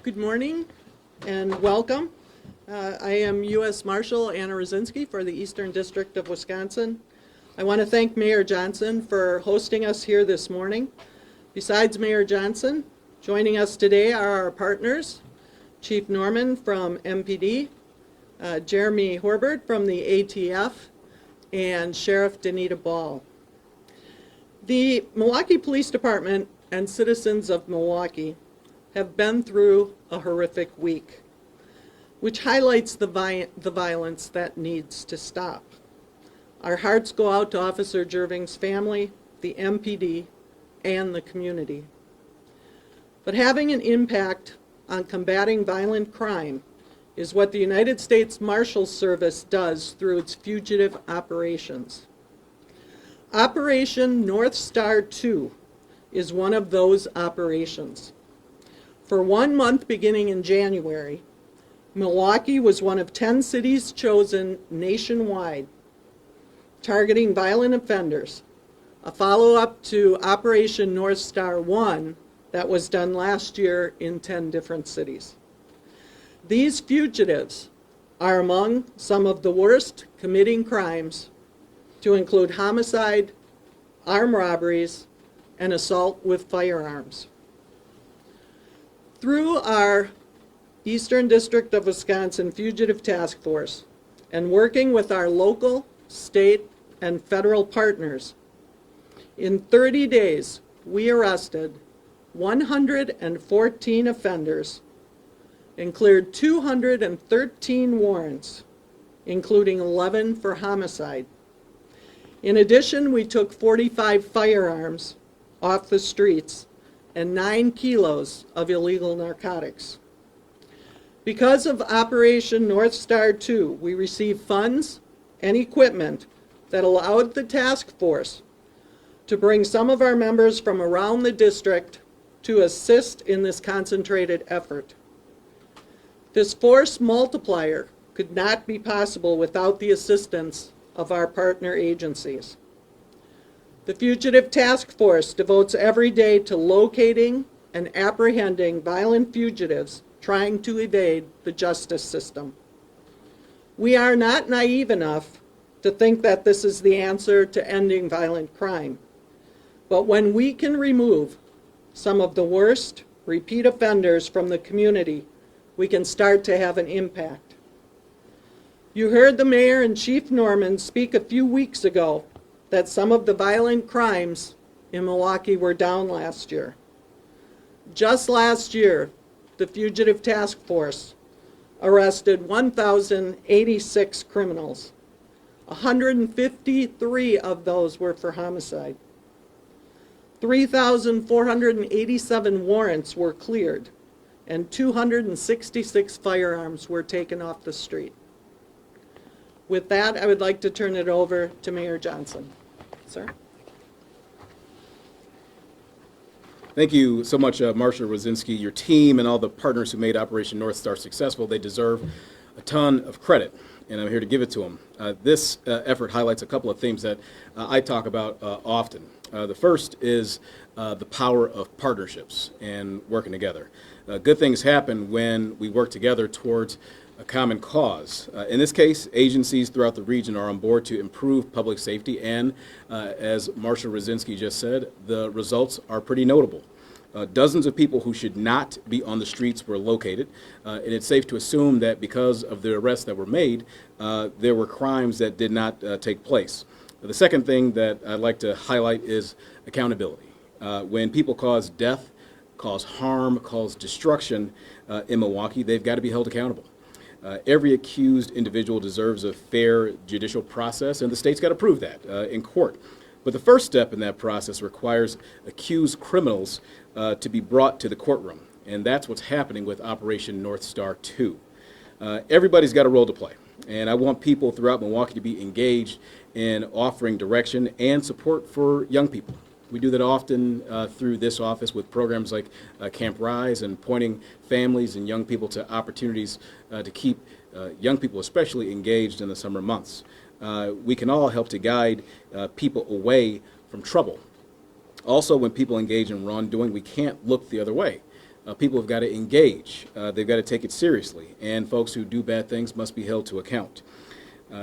Good morning and welcome. I am US Marshal Anna Rosinski for the Eastern District of Wisconsin. I want to thank Mayor Johnson for hosting us here this morning. Besides Mayor Johnson, joining us today are our partners, Chief Norman from MPD, Jeremy Horbert from the ATF, and Sheriff Danita Ball. The Milwaukee Police Department and citizens of Milwaukee have been through a horrific week, which highlights the violence that needs to stop. Our hearts go out to Officer Jerving's family, the MPD, and the community. But having an impact on combating violent crime is what the United States Marshal Service does through its fugitive operations. Operation North Star II is one of those operations. For 1 month beginning in January, Milwaukee was one of 10 cities chosen nationwide, targeting violent offenders, a follow-up to Operation North Star I that was done last year in 10 different cities. These fugitives are among some of the worst committing crimes, to include homicide, armed robberies, and assault with firearms. Through our Eastern District of Wisconsin Fugitive Task Force and working with our local, state, and federal partners, in 30 days we arrested 114 offenders and cleared 213 warrants, including 11 for homicide. In addition, we took 45 firearms off the streets and 9 kilos of illegal narcotics. Because of Operation North Star II, we received funds and equipment that allowed the task force to bring some of our members from around the district to assist in this concentrated effort. This force multiplier could not be possible without the assistance of our partner agencies. The Fugitive Task Force devotes every day to locating and apprehending violent fugitives trying to evade the justice system. We are not naive enough to think that this is the answer to ending violent crime. But when we can remove some of the worst repeat offenders from the community, we can start to have an impact. You heard the mayor and Chief Norman speak a few weeks ago that some of the violent crimes in Milwaukee were down last year. Just last year, the Fugitive Task Force arrested 1,086 criminals. 153 of those were for homicide. 3,487 warrants were cleared, and 266 firearms were taken off the street. With that, I would like to turn it over to Mayor Johnson. Sir? Thank you so much, Marshal Rosinski, your team, and all the partners who made Operation North Star successful. They deserve a ton of credit, and I'm here to give it to them. This effort highlights a couple of themes that I talk about often. The first is the power of partnerships and working together. Good things happen when we work together towards a common cause. In this case, agencies throughout the region are on board to improve public safety, and as Marshal Rosinski just said, the results are pretty notable. Dozens of people who should not be on the streets were located, and it's safe to assume that because of the arrests that were made, there were crimes that did not take place. The second thing that I'd like to highlight is accountability. When people cause death, cause harm, cause destruction in Milwaukee, they've got to be held accountable. Every accused individual deserves a fair judicial process, and the state's got to prove that in court. But the first step in that process requires accused criminals to be brought to the courtroom, and that's what's happening with Operation North Star II. Everybody's got a role to play, and I want people throughout Milwaukee to be engaged in offering direction and support for young people. We do that often through this office with programs like Camp Rise and pointing families and young people to opportunities to keep young people especially engaged in the summer months. We can all help to guide people away from trouble. Also, when people engage in wrongdoing, we can't look the other way. People have got to engage. They've got to take it seriously, and folks who do bad things must be held to account.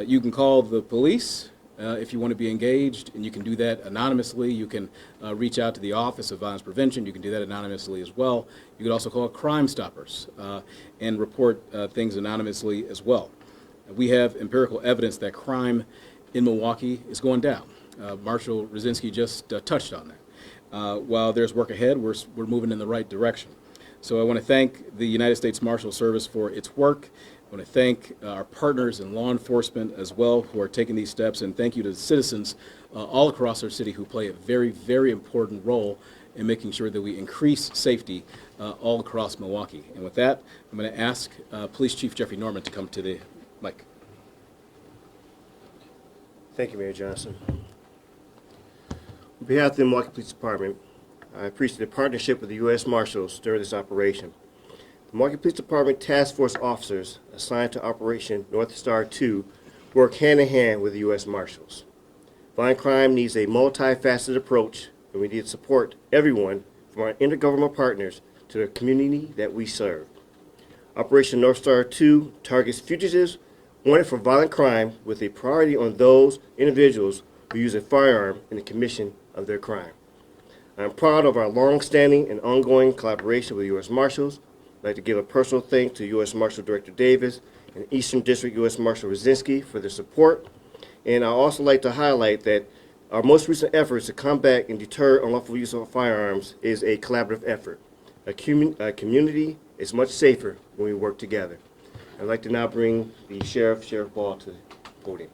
You can call the police if you want to be engaged, and you can do that anonymously. You can reach out to the Office of Violence Prevention. You can do that anonymously as well. You could also call Crime Stoppers and report things anonymously as well. We have empirical evidence that crime in Milwaukee is going down. Marshal Rosinski just touched on that. While there's work ahead, we're moving in the right direction. So I want to thank the United States Marshal Service for its work. I want to thank our partners in law enforcement as well who are taking these steps, and thank you to the citizens all across our city who play a very, very important role in making sure that we increase safety all across Milwaukee. And with that, I'm going to ask Police Chief Jeffrey Norman to come to the mic. Thank you, Mayor Johnson. On behalf of the Milwaukee Police Department, I appreciate the partnership with the U.S. Marshals during this operation. The Milwaukee Police Department task force officers assigned to Operation North Star II work hand in hand with the U.S. Marshals. Violent crime needs a multifaceted approach, and we need to support everyone from our intergovernmental partners to the community that we serve. Operation North Star II targets fugitives wanted for violent crime with a priority on those individuals who use a firearm in the commission of their crime. I am proud of our long-standing and ongoing collaboration with the U.S. Marshals. I'd like to give a personal thanks to U.S. Marshal Director Davis and Eastern District U.S. Marshal Rosinski for their support. And I'd also like to highlight that our most recent efforts to combat and deter unlawful use of firearms is a collaborative effort. A community is much safer when we work together. I'd like to now bring the Sheriff Ball, to the podium.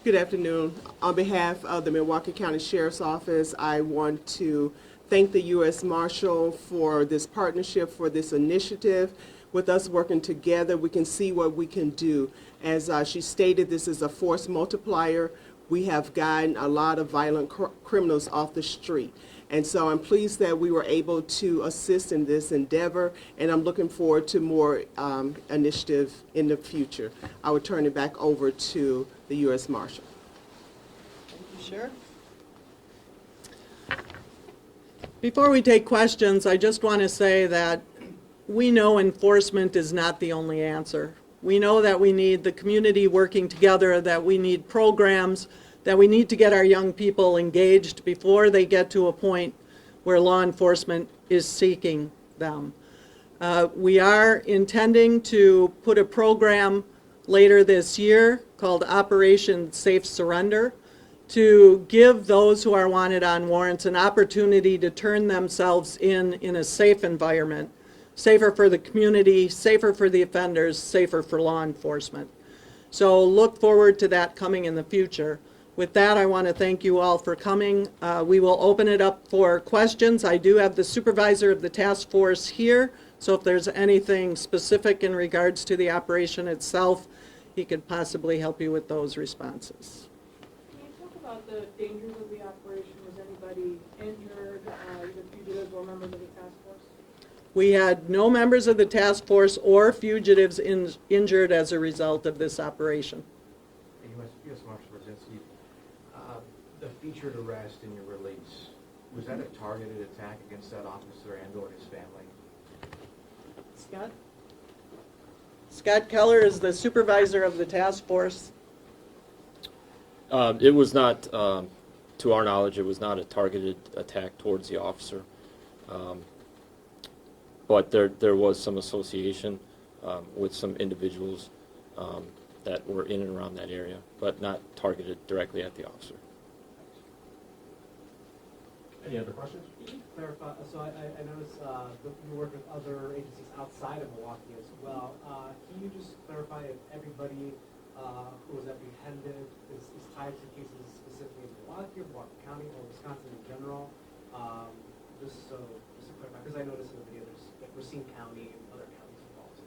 Good afternoon. On behalf of the Milwaukee County Sheriff's Office, I want to thank the U.S. Marshal for this partnership, for this initiative. With us working together, we can see what we can do. As she stated, this is a force multiplier. We have gotten a lot of violent criminals off the street. And so I'm pleased that we were able to assist in this endeavor, and I'm looking forward to more initiative in the future. I will turn it back over to the U.S. Marshal. Thank you, Sheriff. Before we take questions, I just want to say that we know enforcement is not the only answer. We know that we need the community working together, that we need programs, that we need to get our young people engaged before they get to a point where law enforcement is seeking them. We are intending to put a program later this year called Operation Safe Surrender to give those who are wanted on warrants an opportunity to turn themselves in a safe environment, safer for the community, safer for the offenders, safer for law enforcement. So look forward to that coming in the future. With that, I want to thank you all for coming. We will open it up for questions. I do have the supervisor of the task force here, so if there's anything specific in regards to the operation itself, he could possibly help you with those responses. Can you talk about the dangers of the operation? Was anybody injured, either fugitives or members of the task force? We had no members of the task force or fugitives injured as a result of this operation. U.S. Marshal Rosinski, the featured arrest in your release, was that a targeted attack against that officer and or his family? Scott? Scott Keller is the supervisor of the task force. It was not, to our knowledge, it was not a targeted attack towards the officer. But there was some association with some individuals that were in and around that area, but not targeted directly at the officer. Any other questions? Can you clarify, so I noticed you work with other agencies outside of Milwaukee as well. Can you just clarify if everybody who was apprehended is tied to cases specifically in Milwaukee or Milwaukee County or Wisconsin in general? Just to clarify, because I noticed in the video there's like Racine County and other counties involved.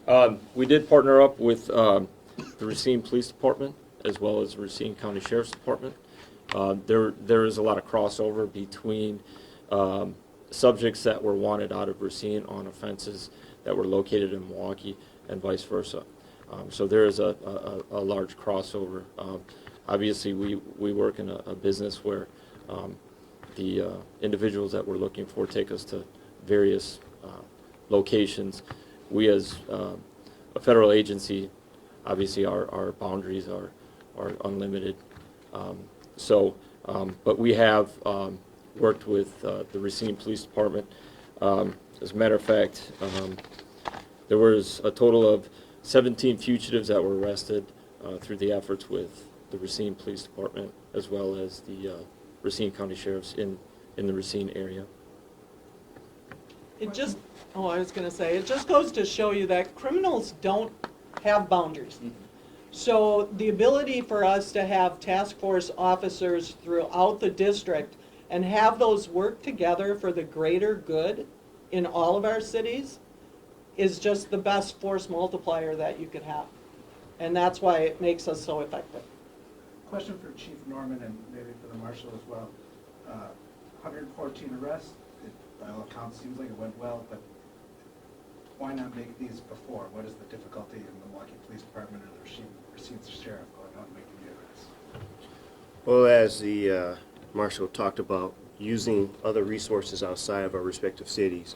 Sure. We did partner up with the Racine Police Department as well as Racine County Sheriff's Department. There is a lot of crossover between subjects that were wanted out of Racine on offenses that were located in Milwaukee and vice versa. So there is a large crossover. Obviously, we work in a business where the individuals that we're looking for take us to various locations. We as a federal agency, obviously our boundaries are unlimited. But we have worked with the Racine Police Department. As a matter of fact, there was a total of 17 fugitives that were arrested through the efforts with the Racine Police Department as well as the Racine County Sheriffs in the Racine area. It just, I was going to say, it just goes to show you that criminals don't have boundaries. So the ability for us to have task force officers throughout the district and have those work together for the greater good in all of our cities is just the best force multiplier that you could have. And that's why it makes us so effective. Question for Chief Norman and maybe for the Marshal as well. 114 arrests, by all accounts seems like it went well, but why not make these before? What is the difficulty in the Milwaukee Police Department or the Racine Sheriff going out and making the arrests? Well, as the Marshal talked about using other resources outside of our respective cities,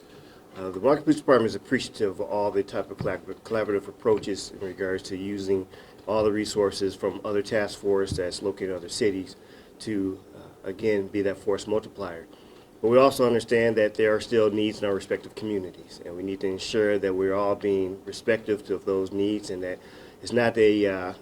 the Milwaukee Police Department is appreciative of all the type of collaborative approaches in regards to using all the resources from other task force that's located in other cities to, again, be that force multiplier. But we also understand that there are still needs in our respective communities, and we need to ensure that we're all being respectful of those needs and that it's not a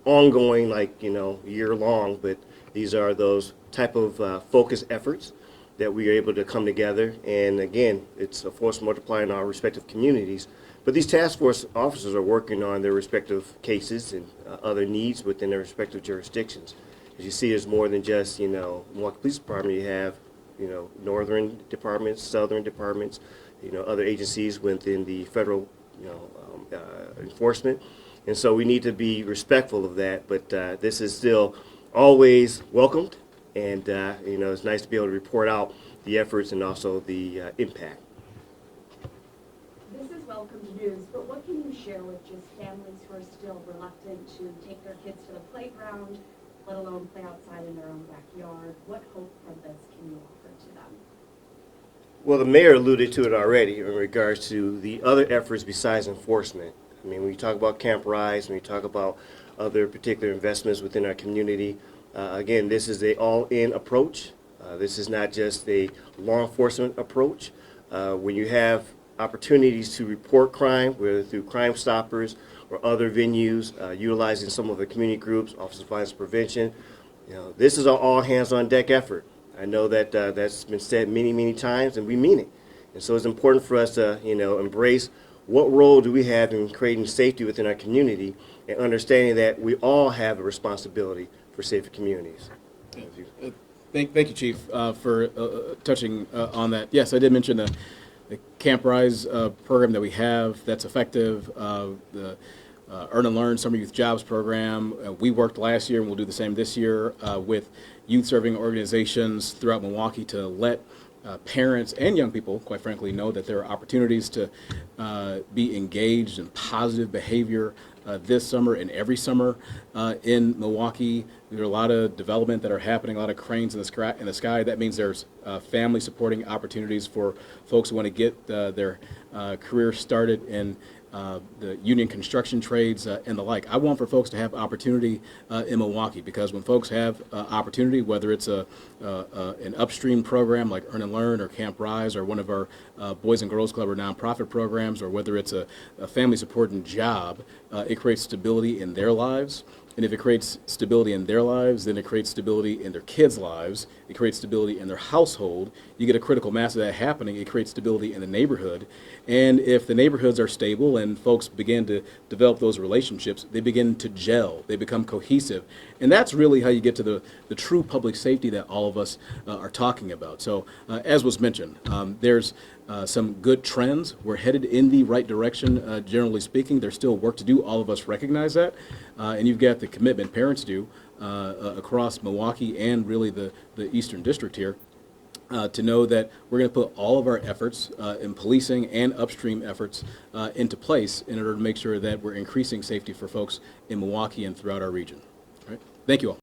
ongoing, like, year long, but these are those type of focused efforts that we are able to come together. And again, it's a force multiplier in our respective communities. But these task force officers are working on their respective cases and other needs within their respective jurisdictions. As you see, there's more than just, Milwaukee Police Department. You have, northern departments, southern departments, other agencies within the federal, enforcement. And so we need to be respectful of that. But this is still always welcomed. And, it's nice to be able to report out the efforts and also the impact. This is welcome news, but what can you share with just families who are still reluctant to take their kids to the playground, let alone play outside in their own backyard? What hope from this can you offer to them? Well, the mayor alluded to it already in regards to the other efforts besides enforcement. I mean, when you talk about Camp Rise, when you talk about other particular investments within our community, again, this is an all-in approach. This is not just a law enforcement approach. When you have opportunities to report crime, whether through Crime Stoppers or other venues, utilizing some of the community groups, Office of Violence Prevention, this is an all-hands-on-deck effort. I know that that's been said many, many times, and we mean it. And so it's important for us to, embrace what role do we have in creating safety within our community and understanding that we all have a responsibility for safer communities. Thank you, Chief, for touching on that. Yes, I did mention the Camp Rise program that we have that's effective, the Earn and Learn Summer Youth Jobs Program. We worked last year and we'll do the same this year with youth-serving organizations throughout Milwaukee to let parents and young people, quite frankly, know that there are opportunities to be engaged in positive behavior this summer and every summer in Milwaukee. There are a lot of development that are happening, a lot of cranes in the sky. That means there's family supporting opportunities for folks who want to get their career started in the union construction trades and the like. I want for folks to have opportunity in Milwaukee, because when folks have opportunity, whether it's an upstream program like Earn and Learn or Camp Rise or one of our Boys and Girls Club or nonprofit programs, or whether it's a family supporting job, it creates stability in their lives. And if it creates stability in their lives, then it creates stability in their kids' lives. It creates stability in their household. You get a critical mass of that happening. It creates stability in the neighborhood. And if the neighborhoods are stable and folks begin to develop those relationships, they begin to gel. They become cohesive. And that's really how you get to the true public safety that all of us are talking about. So as was mentioned, there's some good trends. We're headed in the right direction, generally speaking. There's still work to do. All of us recognize that. And you've got the commitment parents do across Milwaukee and really the Eastern District here to know that we're going to put all of our efforts in policing and upstream efforts into place in order to make sure that we're increasing safety for folks in Milwaukee and throughout our region. All right? Thank you all.